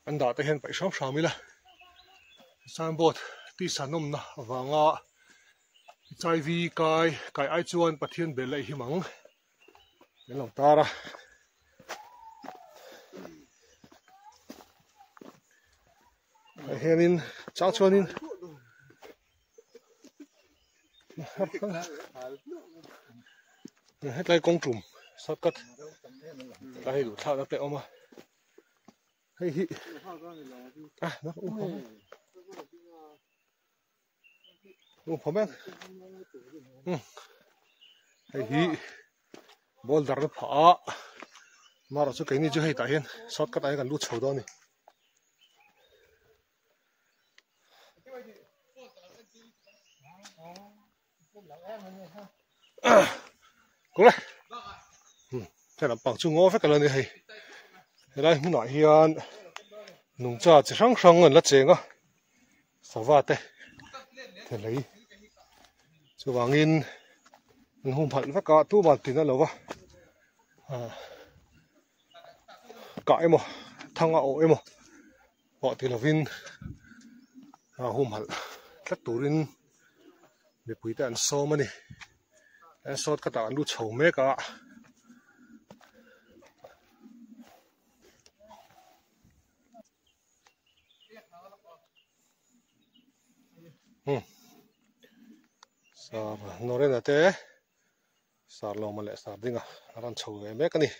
anh đã thể hiện phải sống sao mi là sang bột tí sản nôm na và ngã trái vi cái ai chuan bắt thiên bể lại hi mắng đến lòng ta ra hiện in cháu chuan in hết lại công trùm sát cắt lại đủ thao đắp lại mà hay hi à nó phồng em hay hi bol dar nó phá mà rồi số cái này chưa hay tại hiện sát cắt ai gần lút sầu đó này cũng đây cái là bằng chung ngõ phải cái lần này hay đây muốn nói hiện nông gia chỉ sang sang ngân là chèn á sao vậy thế lấy cho vàng in hôm phận phải cả tu bản tiền nó lâu quá cả em mà thằng ảo em mà họ thì là vin hôm phận các tủ in để quý tiền so mà nè em so các bạn lút chầu mấy cả sao nó đây là thế sao lo mà lại sao đi à làm chầu về mấy cái này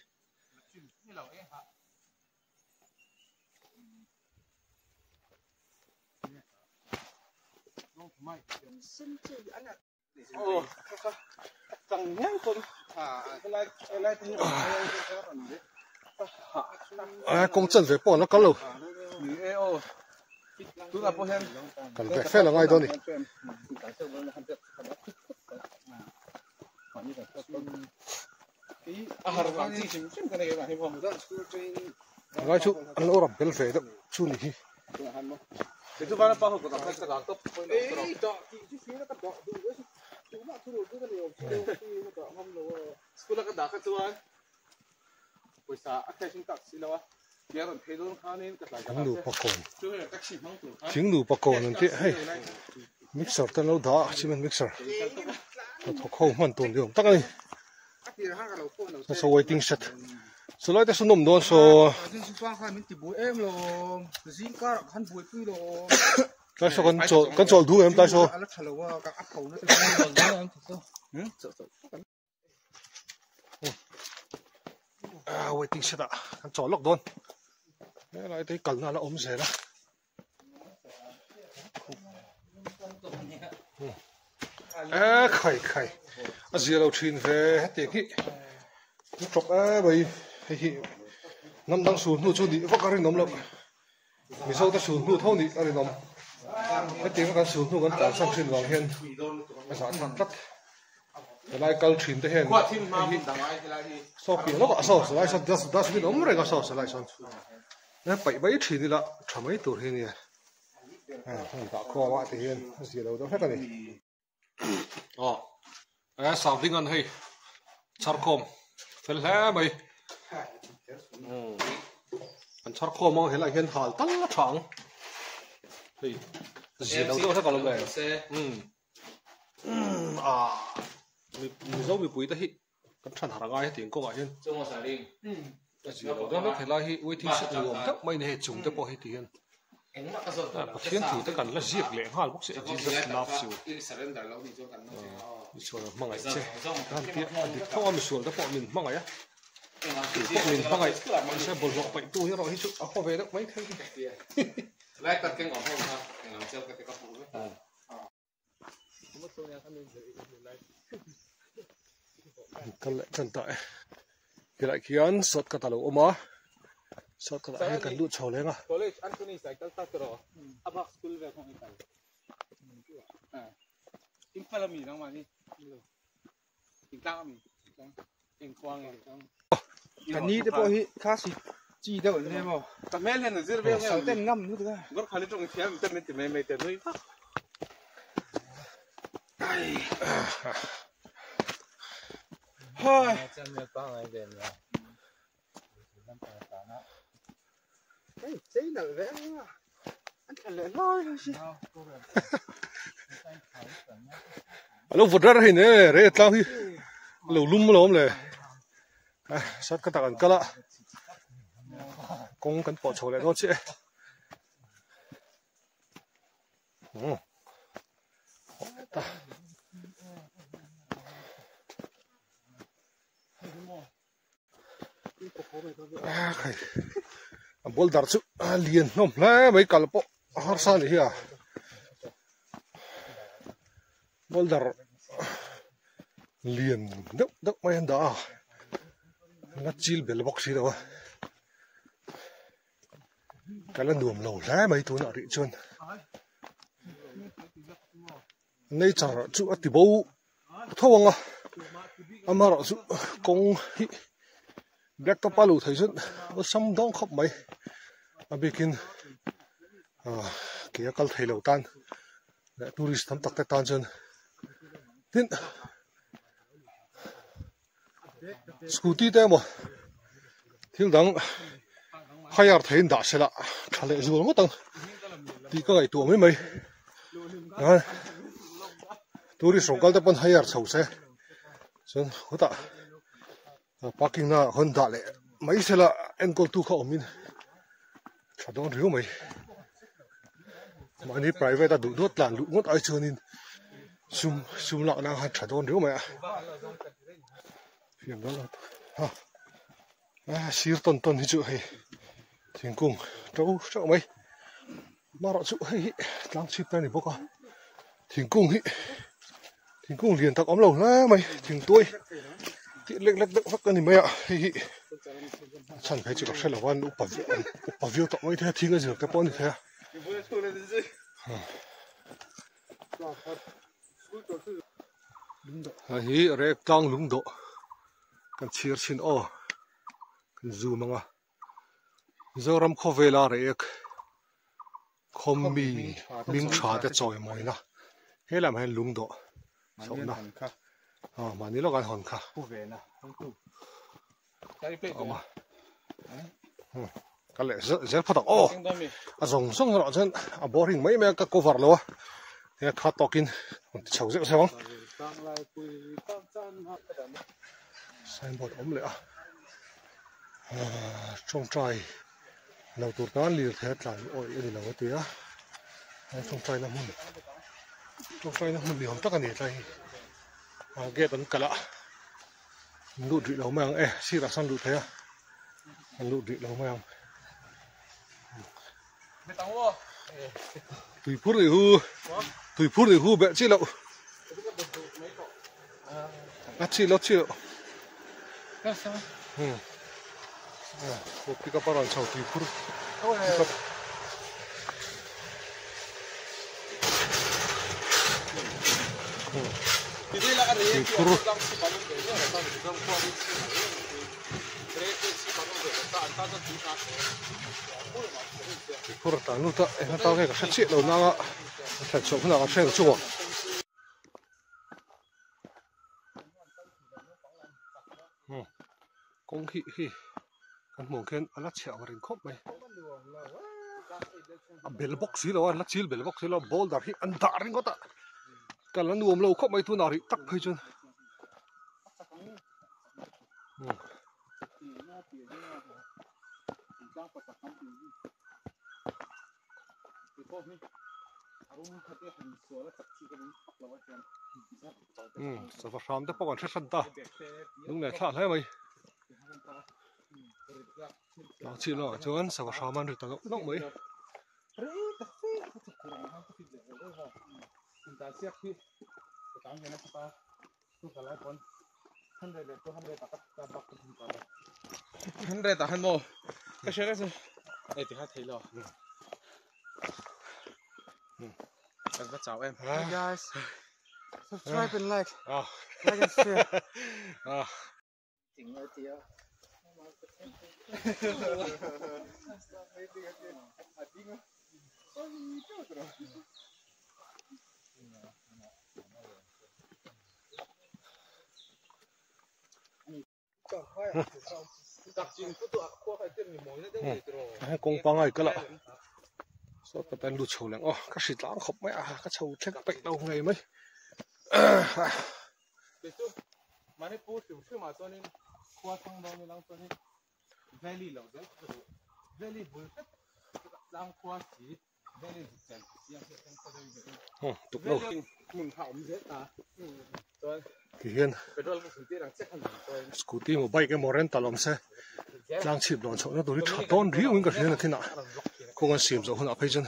chẳng nhang con công chân về bỏ nó có lâu cần phải phê là ngay đâu này ngay chú ăn ô rầm cái phê đó chú này itu kan apa hukum tak tak tak sekolah kan dah kecuali bisa akhirnya tak silawa dia kan pedon kanin ketlai chính đủ bạc cồn thì hay mixer tên lâu đó chỉ mình mixer thuộc khâu hoàn toàn được tắc này số waiting set số lại số nôm đó số tại sao con trộn thu em tại sao waiting set à con trộn lọc đôn cái lại thấy cần là nó ốm rẻ đó khải à giờ đầu chuyên về hết tiền khi nó chọc bởi thì năm đang xuống nuôi cho đi vác cái nấm lợn mình sau ta xuống nuôi thâu đi cái nấm cái tiếng cái xuống nuôi con tàu sang trên vòng hiên cái sản phẩm đất cái này câu chuyện thế hiên sau khi nó có sau lại sau đó sẽ nấm rồi có sau lại sau nó bảy bảy chuyện đi là chả mấy tuổi hiên nè không tạo kho quá thì hiên giờ đầu đó hết rồi sao tiếng Anh hay charcoal phải là mày anh charcoal mong thấy là hiện hal tăng là trắng thì gì đâu đó còn là mình dấu bị bụi ta hít cái sản thảo ngay tiếng cô gọi hiện gì đâu đó thấy là hít với thì sự nhiều thấp mấy này chúng ta bỏ hết tiền bậc thiên thủ tất cả là giết lệ hal bốc sẽ chỉ rất nạp siêu số mang ấy chứ anh tiếc anh tiếc không ăn số đó bọn mình mang ấy bọn mình mang ấy mình sẽ bồi lọc bệnh tu rồi hết chút áo về đó mấy thế lại tất cái ngọn không ha ngọn treo cái cặp phụ đấy cái lại chân tại cái lại kiến sốt cả tàu ôm á sốt cả lại cái lụt trầu lên à college Anthony cycle ta rồi abak school về không phải in phala mi nang mani in ta mi in quang cái ní để bỏ hi khá xịt chi đâu anh em à cái mail này zero về sáu tên ngâm nữa thôi gót khai trong cái mình tên mình mấy tên thôi thôi chế nở vẽ anh phải lẽ loi thôi chứ lúc vượt ra thì nè rễ tao hi lẩu lum lắmเลยsát cái tảng cái lạ con cần bỏ chỗ lại thôi chứ bol dar chu liền nom la mấy cả bộ har san hi à bol dar liền đốc đốc mấy anh đó nó chill bel box gì đâu cái là nuông lẩu lá mấy thứ nọ đi chôn nay chả chú ati bầu thâu à ama rồi chú công black top alu thấy chứ nó xăm đong khóc mấy à bikin kia cái thấy lẩu tan tourist thăm tắc tan chân tin scooty thế mà thiếu đắng hai giờ thấy đã sẽ là khá lệ rồi mất tầng thì có cái tuổi mấy tôi sống cái tập hai giờ sầu xe chân hốt tạ parking na hơn đã lệ mấy sẽ là anh có tu khẩu mình chả đâu thiếu mấy mà đi private ta đủ đốt là lũ ngót ai chưa nên sum lọ nào hay chả đâu thiếu mấy phiền đó là xíu ton ton thì chịu hay thiên cung trâu mấy mà họ chịu hay làm ship này bốc à thiên cung liền tao ấm lầu lá mày thiên tôi thì lệch đựng phát cái này mày ạ hay chẳng phải chỉ có xe là van úp view tao mới thế thiên cái gì cái pon thế hi rek tang lung do kan chir chin o kan zu manga zoram khovela rek khommi ming tha te choi moi na helam hen lung do so na mà ní lo gan hòn kha cái lệ dễ phát ô rồng sông rõ chân boring mấy mấy cái cover lo thì khát tokin chầu dễ sao không signboard ốm lệ trong trai đầu tuột nón liều thế là ôi cái gì là cái tía trong trai nó liều chắc là để trai ghét tấn cả lạ lụt rị đầu mang xí là sang lụt thế lụt rị đầu mang tùy phút thì hư bẹ chi lậu chi lậu pick up around sau tùy phút Pura ta nu ta ena ta cái khách sạn đâu na khách sạn nào cái xe chua công hi kan mong ken ala chha warin khop mai bell box hi lo an la chil bell box hi lo ball dar hi an dar ring gota kan lan nuam lo khop mai tu na ri tak phai chun sao phải làm tới bao còn chết ta đúng này thả thế mày nó chỉ là cho anh sao phải làm ăn được tao nó mới hắn đây ta hắn mò cái xe này thì hắn thấy rồi em bắt chào em Hey guys subscribe and like and share chỉnh ơi tía công bằng ai cái lạ số cái tên lụt sầu lạnh các sĩ lãng khóc mấy các sầu chết bệnh đâu ngày mấy mà nó bút từ trước mà cho nên qua thang đó nên cho nên valley lâu đấy valley bút đang qua chỉ valley dần dần dần tục đâu mình thảo mình hết à rồi thì hiền petrol cũng sử dụng chắc hẳn rồi scooty một bay cái màu đen tao làm xe đang chìm đòn chỗ nó tôi thắt đòn riu mình cái này thế nào không ăn xìm rồi hơn áp hay chân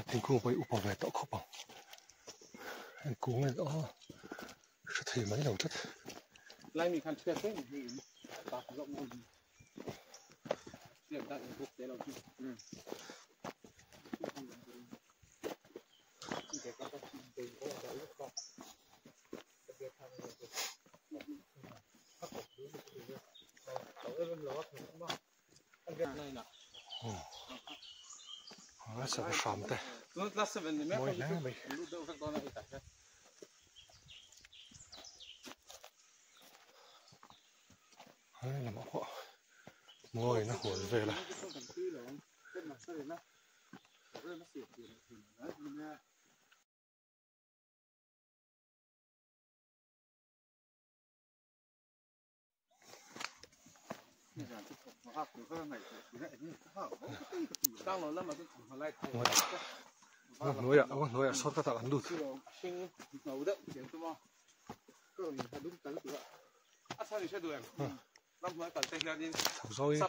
tình cô bay úp vào về tao khóc bằng anh cố này sẽ thấy mấy đầu chất lại mình khăn chuyện thế mình tạt rộng hơn điểm đại bục để làm gì nó sẽ khám thế mỗi lá mày là một họ ngồi nó hồn về là nói sót các thằng ăn lụt thằng roi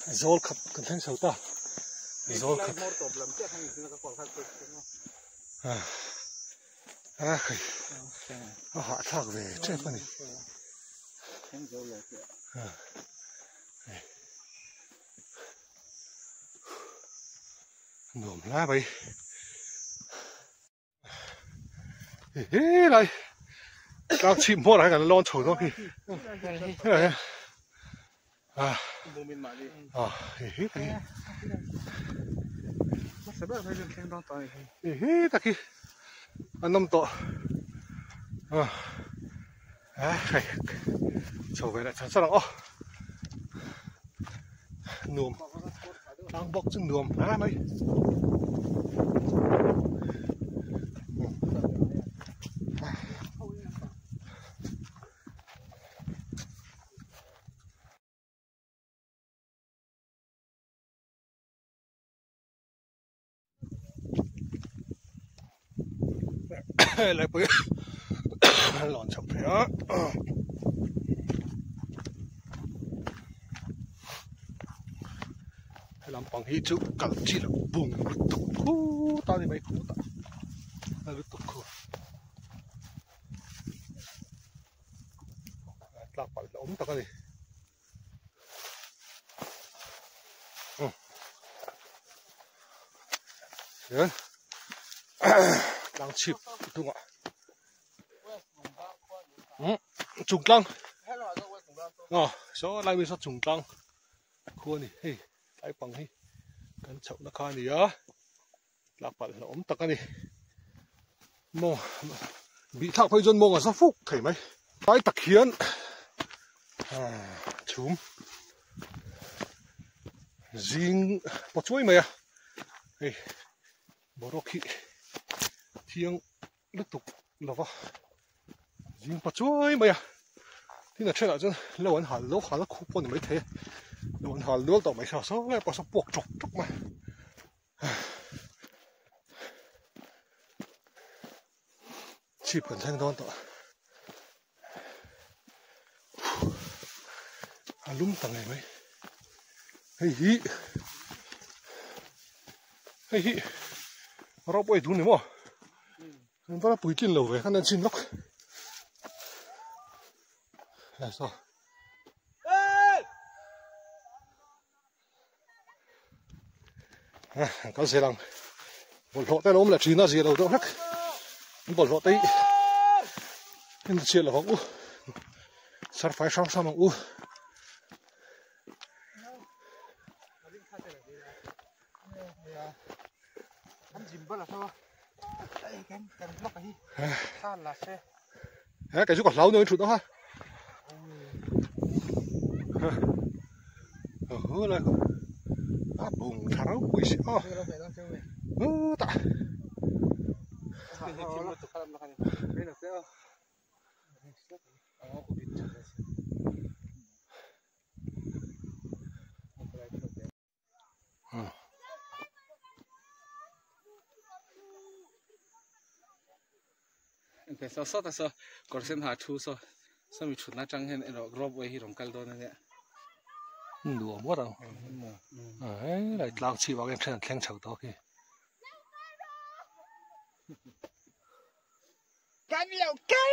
roi khắp cần thanh sầu ta roi khắp khơi họ thạc về chết phần này nổm lá bay này đang chìm mua lại cả lon chổi đó kì ta kì anh năm tổ trở về lại sản xuất đó nuông đang bóc chân nuông mấy lại bữa lòn chọc thế á làm bằng hít chữ cả chỉ là bùng tục khu tao thì mày khu tao là tục khu lạc phải ống tao cái gì đấy đang chìm đúng không ạ trùng tăng số lại mình số trùng tăng khu này hey lại bằng hey cái chậu nó khai này á lạc phải là ống tao cái này mò bị thạo phơi dân mông ở xã phúc thấy mấy cái tặc hiến chúm riêng một chuối mày à hey bỏ đồ kỵ thiêng liên tục là vào riêng một chuối mày à thì là chuyện là chân lâu anh hẳn lâu nó khu bọn mới thế lâu anh hẳn lâu tao mày sao số lại bỏ số buộc chọc chọc mà chip cần thanh đón tao lúng tầng này mấy hey hi rau bội thun này mà anh ta bụi chín lẩu về khăn đen xin lóc là sao có gì đâu một lọ tay ôm là chín là gì đâu đâu hết một lọ tay nên chuyện là không sát phải xong xong mà Cái lóc ấy. Than là xe. Cái chú còn lâu nữa chút đó ha. Lại bùng thả đâu quỷ xí ta cái sao ta sao còn xem hà thu sao sao mình chụp nó trăng hen rồi group ấy rồng cal đó này đùa mất đâu lại lao chi vào cái khen chầu đó kì Cái liều cái